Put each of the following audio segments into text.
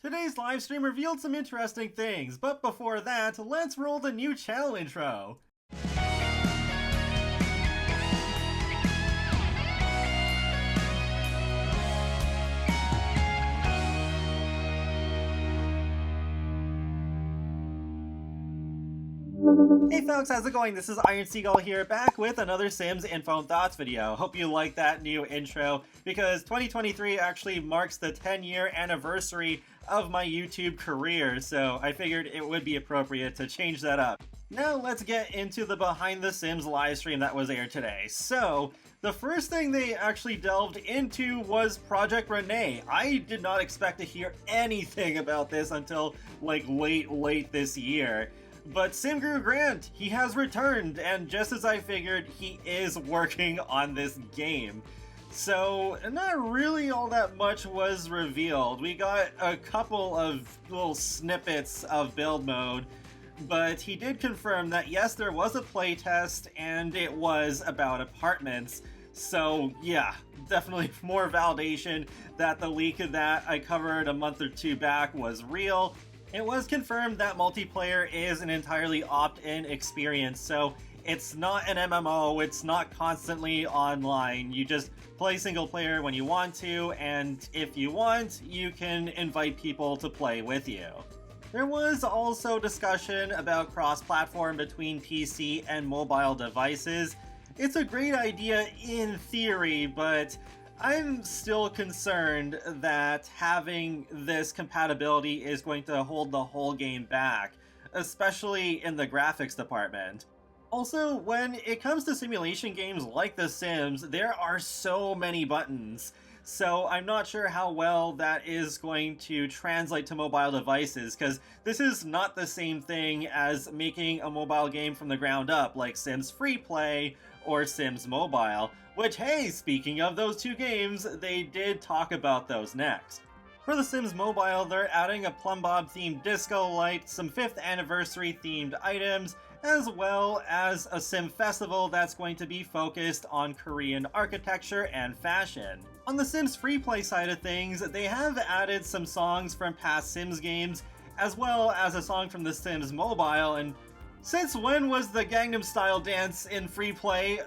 Today's livestream revealed some interesting things, but before that, let's roll the new channel intro. Hey folks, how's it going? This is Iron Seagull here, back with another Sims Info and Thoughts video. Hope you like that new intro, because 2023 actually marks the 10-year anniversary of my YouTube career, so I figured it would be appropriate to change that up. Now let's get into the Behind the Sims livestream that was aired today. So, the first thing they actually delved into was Project Renee. I did not expect to hear anything about this until like late this year. But SimGuru Grant, he has returned, and just as I figured, he is working on this game. So, not really all that much was revealed. We got a couple of little snippets of build mode, but he did confirm that yes, there was a playtest, and it was about apartments. So yeah, definitely more validation that the leak that I covered a month or two back was real. It was confirmed that multiplayer is an entirely opt-in experience, so it's not an MMO, it's not constantly online. You just play single player when you want to, and if you want, you can invite people to play with you. There was also discussion about cross-platform between PC and mobile devices. It's a great idea in theory, but I'm still concerned that having this compatibility is going to hold the whole game back, especially in the graphics department. Also, when it comes to simulation games like The Sims, there are so many buttons, so I'm not sure how well that is going to translate to mobile devices, because this is not the same thing as making a mobile game from the ground up, like Sims FreePlay or Sims Mobile. Which, hey, speaking of those two games, they did talk about those next. For The Sims Mobile, they're adding a Plum Bob themed disco light, some 5th anniversary themed items, as well as a Sim festival that's going to be focused on Korean architecture and fashion. On the Sims Freeplay side of things, they have added some songs from past Sims games, as well as a song from The Sims Mobile, and since when was the Gangnam Style dance in Freeplay?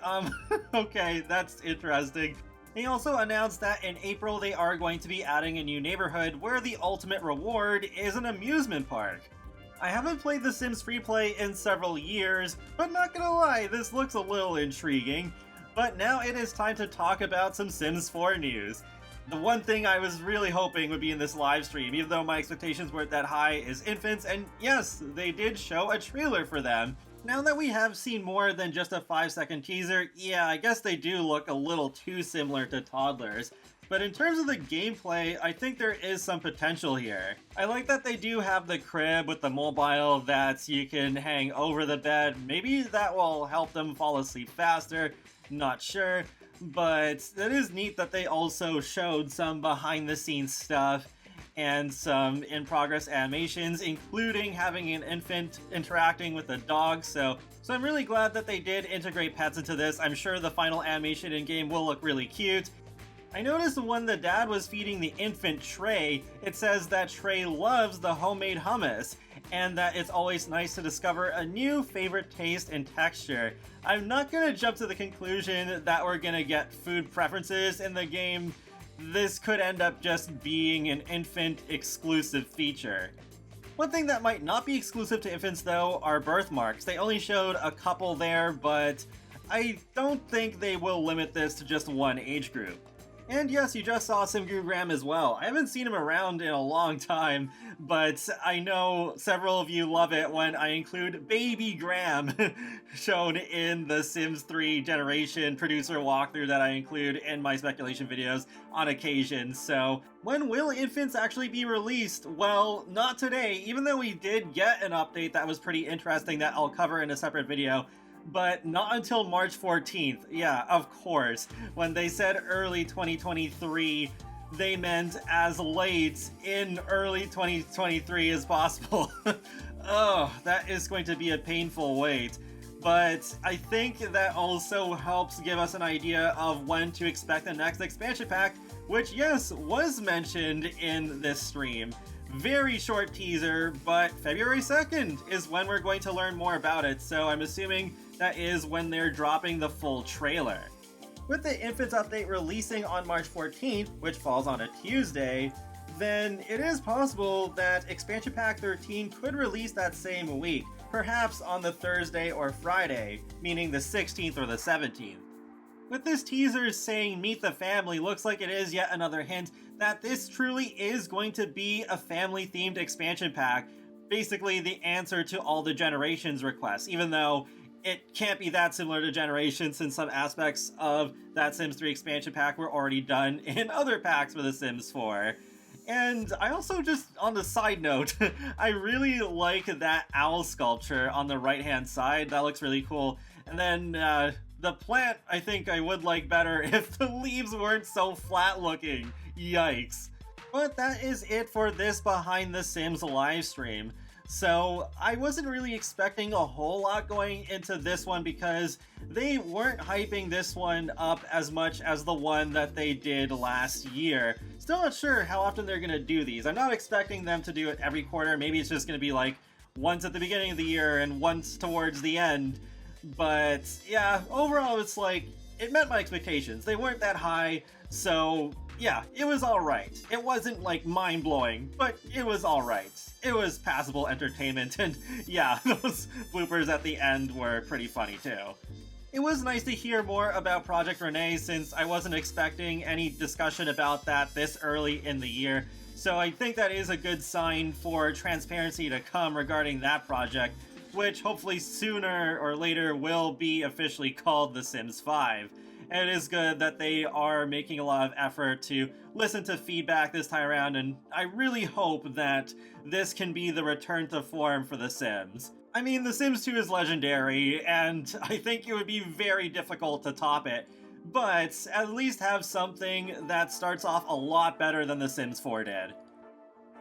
Okay, that's interesting. They also announced that in April they are going to be adding a new neighborhood where the ultimate reward is an amusement park. I haven't played The Sims Freeplay in several years, but not gonna lie, this looks a little intriguing. But now it is time to talk about some Sims 4 news. The one thing I was really hoping would be in this live stream, even though my expectations weren't that high, is infants, and yes, they did show a trailer for them. Now that we have seen more than just a 5-second teaser, yeah, I guess they do look a little too similar to toddlers. But in terms of the gameplay, I think there is some potential here. I like that they do have the crib with the mobile that you can hang over the bed. Maybe that will help them fall asleep faster, not sure. But it is neat that they also showed some behind-the-scenes stuff and some in-progress animations, including having an infant interacting with a dog, so I'm really glad that they did integrate pets into this. I'm sure the final animation in-game will look really cute. I noticed when the dad was feeding the infant Trey, it says that Trey loves the homemade hummus, and that it's always nice to discover a new favorite taste and texture. I'm not gonna jump to the conclusion that we're gonna get food preferences in the game. This could end up just being an infant exclusive feature. One thing that might not be exclusive to infants though are birthmarks. They only showed a couple there, but I don't think they will limit this to just one age group. And yes, you just saw SimGuru Graham as well. I haven't seen him around in a long time, but I know several of you love it when I include Baby Graham shown in the Sims 3 Generation producer walkthrough that I include in my speculation videos on occasion. So, when will infants actually be released? Well, not today, even though we did get an update that was pretty interesting that I'll cover in a separate video. But not until March 14th. Yeah, of course. When they said early 2023, they meant as late in early 2023 as possible. Oh, that is going to be a painful wait. But I think that also helps give us an idea of when to expect the next expansion pack which, yes, was mentioned in this stream. Very short teaser, but February 2nd is when we're going to learn more about it, so I'm assuming that is when they're dropping the full trailer. With the Infants update releasing on March 14th, which falls on a Tuesday, then it is possible that Expansion Pack 13 could release that same week, perhaps on the Thursday or Friday, meaning the 16th or the 17th. With this teaser saying Meet the Family, looks like it is yet another hint that this truly is going to be a family-themed expansion pack, basically the answer to all the Generations requests, even though it can't be that similar to Generations since some aspects of that Sims 3 expansion pack were already done in other packs for The Sims 4. And I also just, on the side note, I really like that owl sculpture on the right-hand side. That looks really cool. And then the plant, I think I would like better if the leaves weren't so flat-looking. Yikes. But that is it for this Behind the Sims livestream. So I wasn't really expecting a whole lot going into this one because they weren't hyping this one up as much as the one that they did last year. Still not sure how often they're going to do these. I'm not expecting them to do it every quarter. Maybe it's just going to be like once at the beginning of the year and once towards the end. But yeah, overall it's like, it met my expectations. They weren't that high, so yeah, it was alright. It wasn't like mind-blowing, but it was alright. It was passable entertainment, and yeah, those bloopers at the end were pretty funny too. It was nice to hear more about Project Renee since I wasn't expecting any discussion about that this early in the year, so I think that is a good sign for transparency to come regarding that project, which hopefully sooner or later will be officially called The Sims 5. And it is good that they are making a lot of effort to listen to feedback this time around, and I really hope that this can be the return to form for The Sims. I mean, The Sims 2 is legendary, and I think it would be very difficult to top it, but at least have something that starts off a lot better than The Sims 4 did.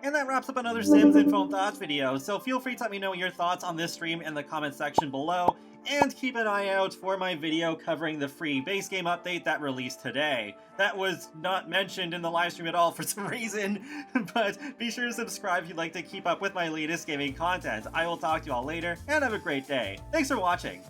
And that wraps up another Sims Info and Thoughts video, so feel free to let me know your thoughts on this stream in the comment section below, and keep an eye out for my video covering the free base game update that released today. That was not mentioned in the livestream at all for some reason, but be sure to subscribe if you'd like to keep up with my latest gaming content. I will talk to you all later, and have a great day. Thanks for watching!